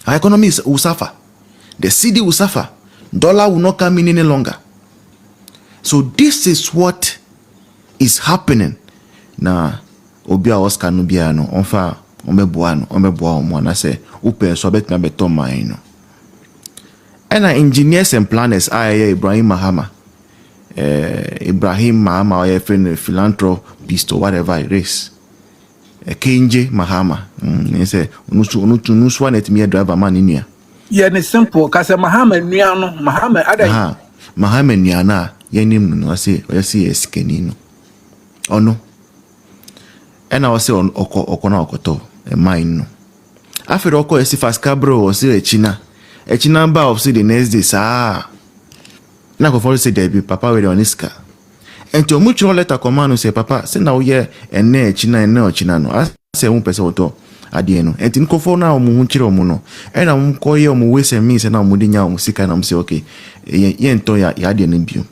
Our economy will suffer. The cedi will suffer. Dollar will not come in any longer. So this is what is happening. Now, Obia Oscar Nubiano, Onfa, Omebuano, Omebuano, say, Upe, so bet me beton mine. And our engineers and planners, Ibrahim Mahama. Ibrahim Mahama, or a philanthropist or whatever it is. Kenje Mahama. He say, Nuswan at me a driver man in here. Yeah, it's simple. Because Mahama Niano, Mahama Ada. Mahama Niana, Yanim, no, I see a skinino. Oh no. And I was say on Okonokoto, a mine. After Oko, as if as Cabro or see a China bar of see the next day, sir. Now, before say there be Papa with on his car. And to much letter command say, Papa, say now, yeah, and ne China and no China. No, I say 1% or adieno. And in Kofo now, Munchiro Mono. And I'm calling ways and means and I'm Mudinya Musika and I'm say, okay, yen toya yadian in view.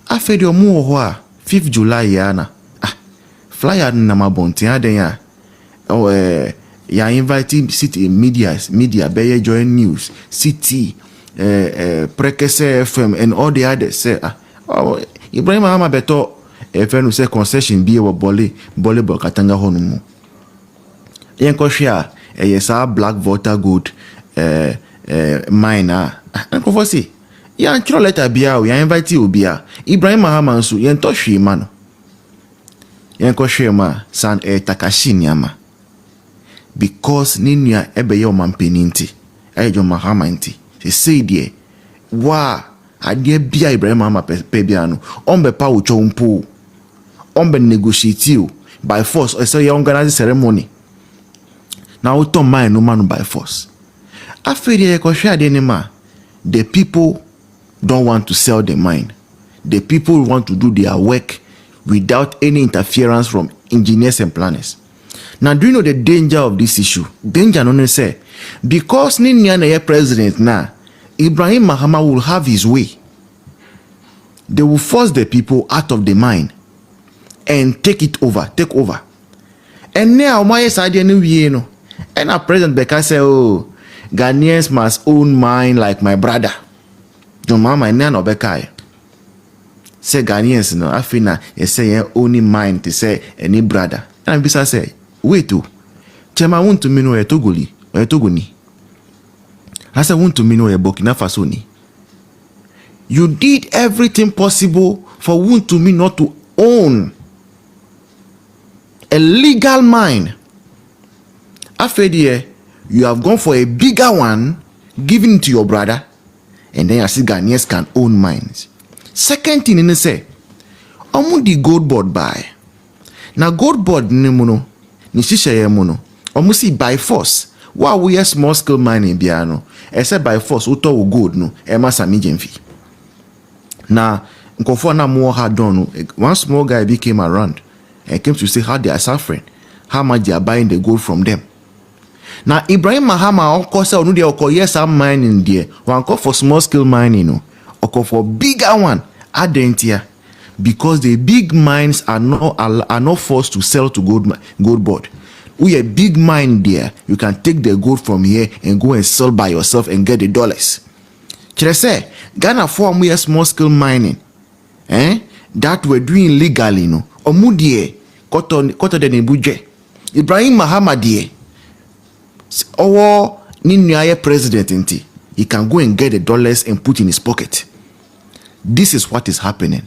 I fed your more 5th July, yana. Flyer nama bonti adenya. Oh, ya inviting city media, Bayer Join News, City, Prekese FM, and all the others say, oh, Ibrahim Mahama beto, FM say concession be a bolly katanga honumu. Yankoshia, yes, our black voter good, minor. And Kofosi, yan kilo letter bia, we invite you bia. Ibrahim Mahama su, yan toshi mano. Yankoshia ma, san takashi nyama. Because ninya ebe yo mampeninti, jo Mahama inti. Se say die, wa, adie bia Ibrahim Mahama pebiano, ombe pa ucho umpu, ombe negotiate you by force, or so you organize ceremony. Now to mine no man by force. After the people don't want to sell the mine. The people want to do their work without any interference from engineers and planners. Now, do you know the danger of this issue? Danger, no say, because Ninyana president now, Ibrahim Mahama will have his way. They will force the people out of the mine and take over. And now, my side, you know, and our president Beka say, oh, Ghanaians must own mine like my brother. John Mama and Nano Bekai. Say Ghanaians, no, I feel now, you say, only mine to say any brother. And Bisa say, wait to. Chema want to mean or a Togoni. I said, want to mean or a Burkina Faso ni. You did everything possible for want to me not to own a legal mine. After you have gone for a bigger one, given it to your brother, and then I see Ghanaians can own mines. Second thing, in say, the gold board buy. Now gold board ni mono, ni shisha ye mono. See by force. Why we a small scale mining biano? Except by force, uto wo gold no, ema sami jenfi. Now, nkofo na more hard done. One small guy became around and came to say how they are suffering, how much they are buying the gold from them. Now Ibrahim Mahama of course no dey yes I'm mining there. One call for small scale mining no. Or for bigger one adentia because the big mines are not forced to sell to gold board. We a big mine there. You can take the gold from here and go and sell by yourself and get the dollars. Can I say Ghana form we a small scale mining. That we're doing legally no. Omudie koto de nebuje. Ibrahim Mahama die. Or Ninyaya president inti, he can go and get the dollars and put in his pocket. This is what is happening.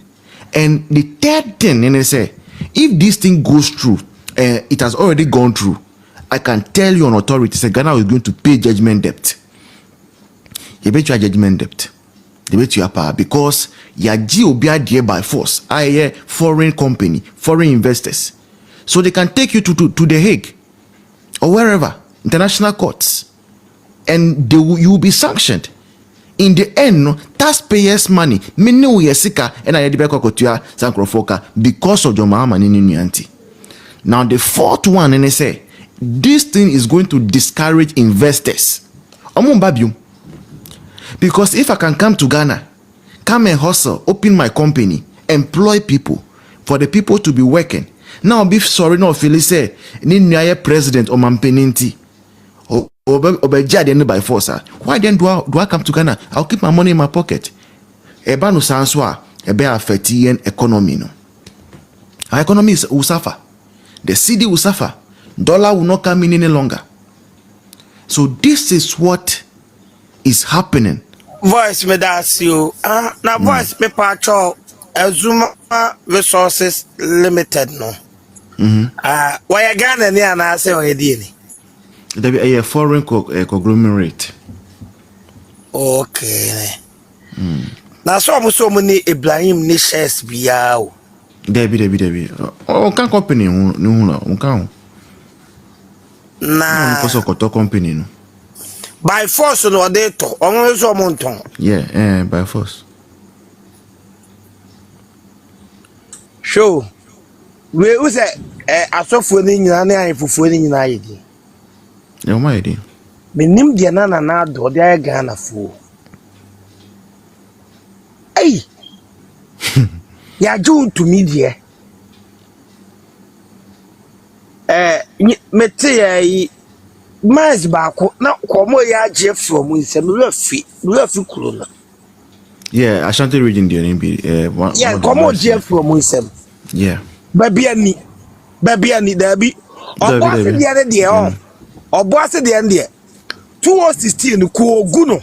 And the third thing, and I say, if this thing goes through, it has already gone through, I can tell you on authority, say Ghana is going to pay judgment debt. You bet you are judgment debt. They bet you are power because you are GOBI by force. I foreign company, foreign investors. So they can take you to The Hague or wherever. International courts, and you will be sanctioned. In the end, no, taxpayers' money, many yesika and I kotua sankrofoka because of John Mahama Ninianti. Now the fourth one, and they say this thing is going to discourage investors. Because if I can come to Ghana, come and hustle, open my company, employ people, for the people to be working. Now be sorry, no, Philly say, Ninyaya president or Mampeninti. Obejade by force. Why then do I come to Ghana? I'll keep my money in my pocket. Eba no sanswa ebe affect economy no. Our economy will suffer. The city will suffer. Dollar will not come in any longer. So this is what is happening. Voice me that's you. Now voice me patrol Azuma Resources Limited no. Why Ghana ni ana say o yedi ni. There be a foreign conglomerate. Okay. Na so mo ni Ibrahim ni shares biya o. Debi. O kan company hu no o kan. Na because of koto company no. By force no dey to. Onwo so mo nton. Yeah, by force. Show. We say asofo ni nyina na ayefufuo ni nyina yedi. E o ma yedi. Menim de na do de ay Ghana fo. Hey. Ya ju to me de. Mete ya mais baako na komo ya je from nsem refi kuro na. Yeah, Ashanti region there be yeah, komo je from nsem. Yeah. Baby ani dabi. Obo ase de de on. Obo ase de de 2016 ko ogu no.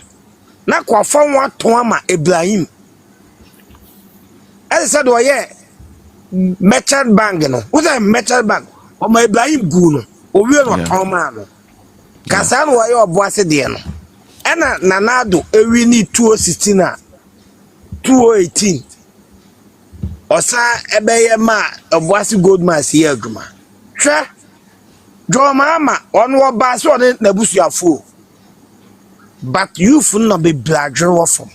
Na kwa fa wa ton ama Ibrahim. I said oh yeah. Merchant bank no. Who say merchant bank? O ma Ibrahim gu no. O wi no ton ma no. Kasa no wa ye obo ase de no. Ena nanado ewi ni 2016 a 2018. Osa ebeye ma obuasi goldman si adwuma hwe Mahama onwo ba so ne nabusuafo but youth no be bladger from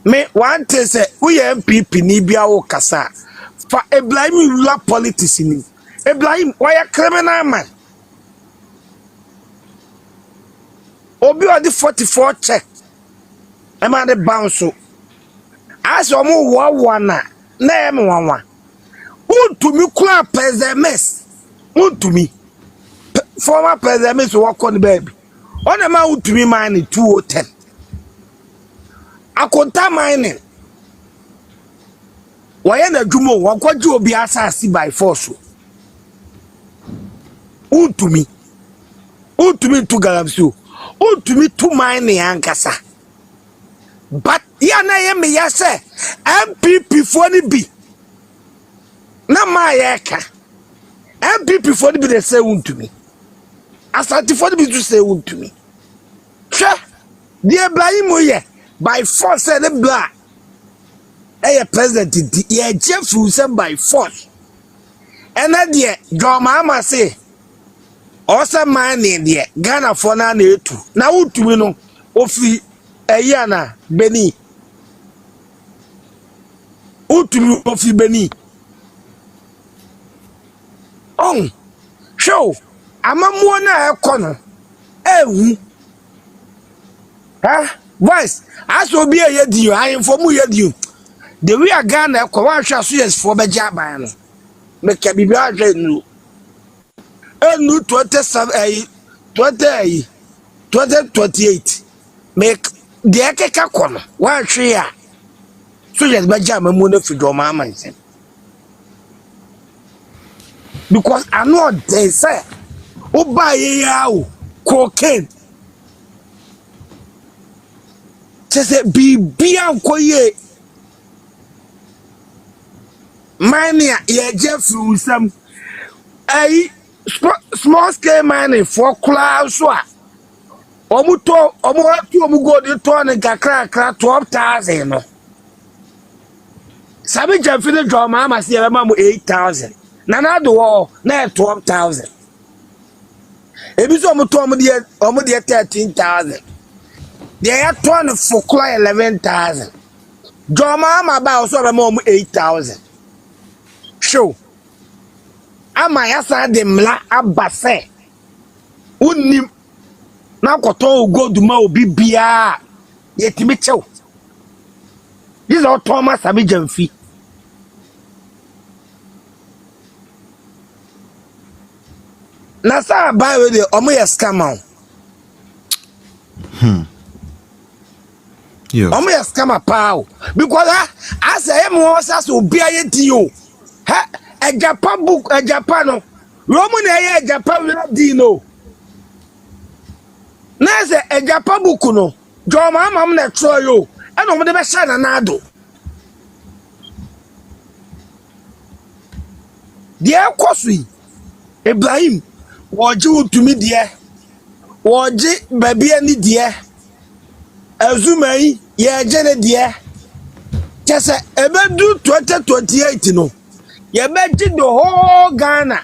me one thing say we MPP ni bia wo kasa fa Ibrahim rula politics ni Ibrahim why criminal man obi odi 44 check e ma de bounce as omo wa na em wanwa untumi kula president untumi former president work on baby on ma untumi mine 2010 akonta mining waye na dwumo wakwaji obi asasi by force untumi to galamso untumi to mine ankasa. But ya na ye me ya say MPP for ni bi na ma AyEka MPP for ni bi they say to me asante for ni bi to say to me sure the Ibrahim ye by force the black president ye jefu sem by force and na de Mahama say osa man in there Ghana for na etu na utumi no ofi Eyana Beni utumi ofi Beni on show amamuo na ekono ehu voice aso bi eyedi ahemfo mu yedi the we are Ghana ekọ wan hwa so yes for beja ban no make bibi ahwe nu enu 2028 make the AyEka kono wan hwe a so yes beja mamu na fido Mahama nsem because I know they say oba ye yawo cocaine say bibia nkoye mania ye jefru sam small scale mining for class so a omu go de to ne kakra 12,000 no sabi jefru de Mahama se e ma mu 8,000 na do na 12,000 ebi so omu de 13,000 they are trying for 11,000 Mahama ba so be ma mu 8,000 show ama yasa de mla abase unim na koton ogoduma obi bia yetimi chew this all Thomas abi jamfi Na sa buy we dey omo ye scam am. Yo. Omo ye scam pa because as e mo was obi aye di o. Ha e Japan book e Japan no. Romu na ye Japan we di no. Na se e Japan book no. Jo Mahama na tro yo. E no mo de be sha na nado. Dia kwosui Ibrahim woji utumi die woji baby ani die azumai ye jene die kese ebedu 2028 no ye beji the whole Ghana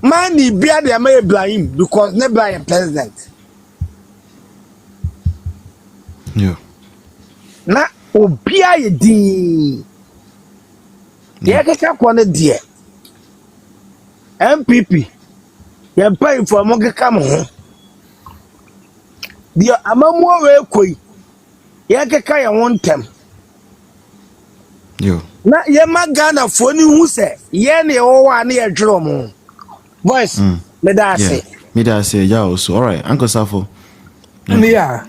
mani bia de ma Ibrahim because never a president Yo. na obia ye din ye keka kwone die MPP ye pay for mo keka mo ho die amamuo we koi ye keka ye wontem Yo. na ye Ghana fo ni hu se ye ne wo wa na ye dwero mo voice me da Yeah. say Me that say yeah also. All right, Uncle Safo. Yeah.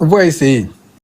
Voice say.